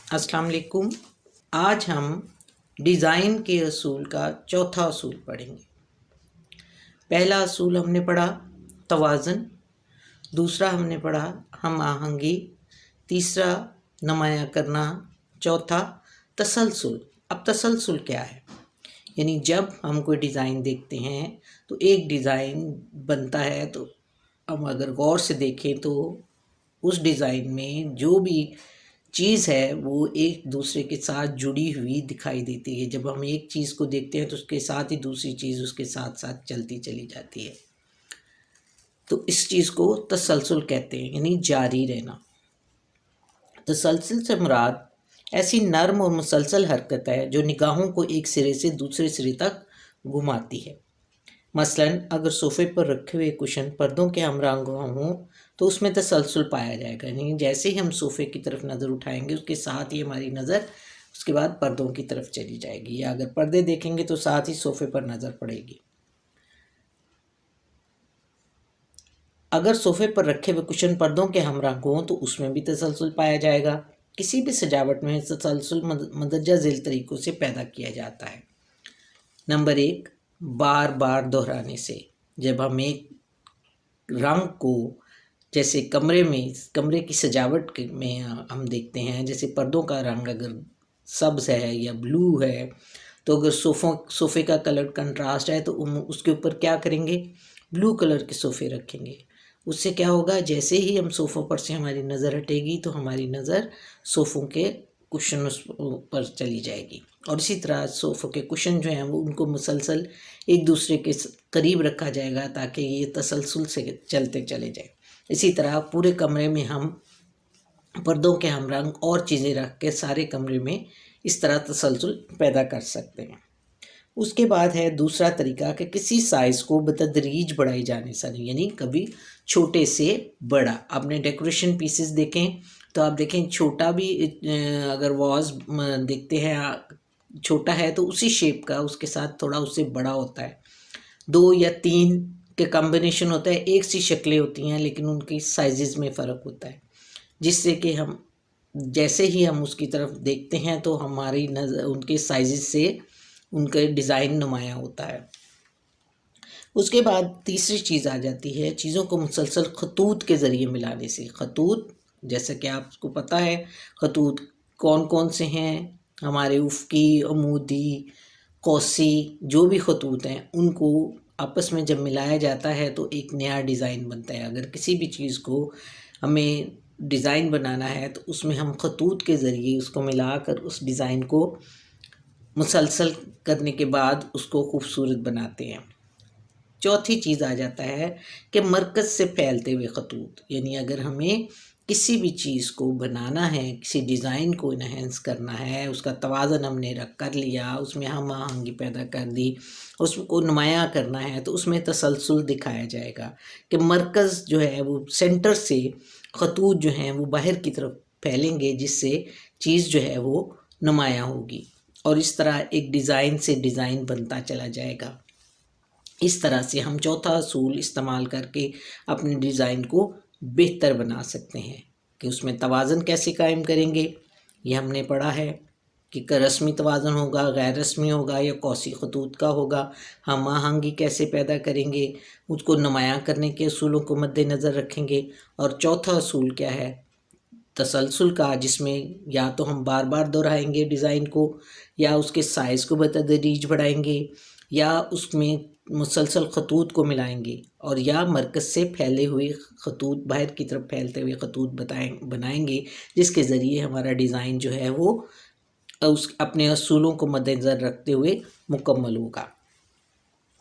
अस्सलाम वालेकुम। आज हम डिज़ाइन के असूल का चौथा असूल पढ़ेंगे। पहला असूल हमने पढ़ा तवाज़न, दूसरा हमने पढ़ा हम आहंगी, तीसरा नुमाया करना, चौथा तसलसल। अब तसलसल क्या है? यानी जब हम कोई डिज़ाइन देखते हैं तो एक डिज़ाइन बनता है, तो हम अगर गौर से देखें तो उस डिज़ाइन में जो भी चीज़ है वो एक दूसरे के साथ जुड़ी हुई दिखाई देती है। जब हम एक चीज़ को देखते हैं तो उसके साथ ही दूसरी चीज़ उसके साथ साथ चलती चली जाती है। तो इस चीज़ को तसलसल कहते हैं, यानी जारी रहना। तसलसल से मुराद ऐसी नर्म और मुसलसल हरकत है जो निगाहों को एक सिरे से दूसरे सिरे तक घुमाती है। मसलन अगर सोफ़े पर रखे हुए कुशन पर्दों के हमरंग हों तो उसमें तसलसल पाया जाएगा। यानी जैसे ही हम सोफ़े की तरफ नज़र उठाएंगे उसके साथ ही हमारी नज़र उसके बाद पर्दों की तरफ चली जाएगी, या अगर पर्दे देखेंगे तो साथ ही सोफ़े पर नज़र पड़ेगी। अगर सोफ़े पर रखे हुए कुशन पर्दों के हमरंग हों तो उसमें भी तसलसल पाया जाएगा। किसी भी सजावट में तसलसल मदरजा झेल तरीक़ों से पैदा किया जाता है। नंबर 1, बार बार दोहराने से। जब हम एक रंग को जैसे कमरे की सजावट में हम देखते हैं, जैसे पर्दों का रंग अगर सब्ज़ है या ब्लू है, तो अगर सोफ़े का कलर कंट्रास्ट है तो उसके ऊपर क्या करेंगे, ब्लू कलर के सोफ़े रखेंगे। उससे क्या होगा, जैसे ही हम सोफ़ों पर से हमारी नज़र हटेगी तो हमारी नज़र सोफ़ों के कुशन पर चली जाएगी। और इसी तरह सोफ़ों के कुशन जो हैं वो उनको मुसलसल एक दूसरे के करीब रखा जाएगा ताकि ये तसलसल से चलते चले जाए। इसी तरह पूरे कमरे में हम पर्दों के हमरंग और चीज़ें रख के सारे कमरे में इस तरह तसलसल पैदा कर सकते हैं। उसके बाद है दूसरा तरीका कि किसी साइज़ को बतदरीज बढ़ाई जाने से, यानी कभी छोटे से बड़ा। आपने डेकोरेशन पीसेस देखें तो आप देखें छोटा भी अगर वाज देखते हैं छोटा है तो उसी शेप का उसके साथ थोड़ा उससे बड़ा होता है। 2 या 3 के कॉम्बिनेशन होता है, एक सी शक्लें होती हैं लेकिन उनकी साइज़ में फ़र्क होता है, जिससे कि हम जैसे ही हम उसकी तरफ देखते हैं तो हमारी नज़र उनके साइज़ से उनका डिज़ाइन नुमाया होता है। उसके बाद तीसरी चीज़ आ जाती है चीज़ों को मुसलसल खतूत के ज़रिए मिलाने से। खतूत जैसा कि आपको पता है खतूत कौन कौन से हैं, हमारे उफ़क़ी, अमूदी, कौसी, जो भी खतूत हैं उनको आपस में जब मिलाया जाता है तो एक नया डिज़ाइन बनता है। अगर किसी भी चीज़ को हमें डिज़ाइन बनाना है तो उसमें हम खतूत के ज़रिए उसको मिलाकर उस डिज़ाइन को मुसलसल करने के बाद उसको खूबसूरत बनाते हैं। चौथी चीज़ आ जाता है कि मरकज़ से फैलते हुए खतूत, यानी अगर हमें किसी भी चीज़ को बनाना है, किसी डिज़ाइन को इन्हेंस करना है, उसका तवाज़न हमने रख कर लिया, उसमें हम आहंगी पैदा कर दी, उसको नुमाया करना है तो उसमें तसलसल दिखाया जाएगा कि मरकज़ जो है वो सेंटर से खतूत जो हैं वो बाहर की तरफ फैलेंगे, जिससे चीज़ जो है वो नुमाया होगी और इस तरह एक डिज़ाइन से डिज़ाइन बनता चला जाएगा। इस तरह से हम चौथा असूल इस्तेमाल करके अपने डिज़ाइन को बेहतर बना सकते हैं कि उसमें तवाज़न कैसे कायम करेंगे। ये हमने पढ़ा है कि रस्मी तवाज़न होगा, गैर रस्मी होगा या कौसी खतूत का होगा। हम आहंगी कैसे पैदा करेंगे, उसको नुमाया करने के असूलों को मद्देनज़र रखेंगे। और चौथा असूल क्या है, तसलसल का, जिसमें या तो हम बार बार दोहराएंगे डिज़ाइन को, या उसके साइज़ को बतदरीज बढ़ाएंगे, या उसमें मुसलसल खतूत को मिलाएंगे, और या मरकज़ से फैले हुए खतूत, बाहर की तरफ फैलते हुए खतूत बनाएंगे, जिसके ज़रिए हमारा डिज़ाइन जो है वो उस अपने असूलों को मद्देनज़र रखते हुए मुकम्मल होगा।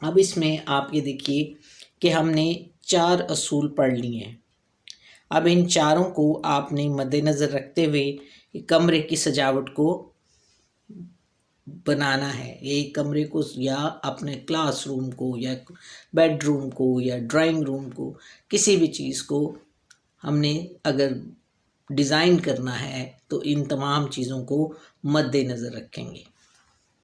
अब इसमें आप ये देखिए कि हमने 4 असूल पढ़ लिए हैं। अब इन चारों को आपने मद्देनज़र रखते हुए कमरे की सजावट को बनाना है। ये कमरे को या अपने क्लासरूम को या बेडरूम को या ड्राइंग रूम को, किसी भी चीज़ को हमने अगर डिज़ाइन करना है तो इन तमाम चीज़ों को मद्देनज़र रखेंगे।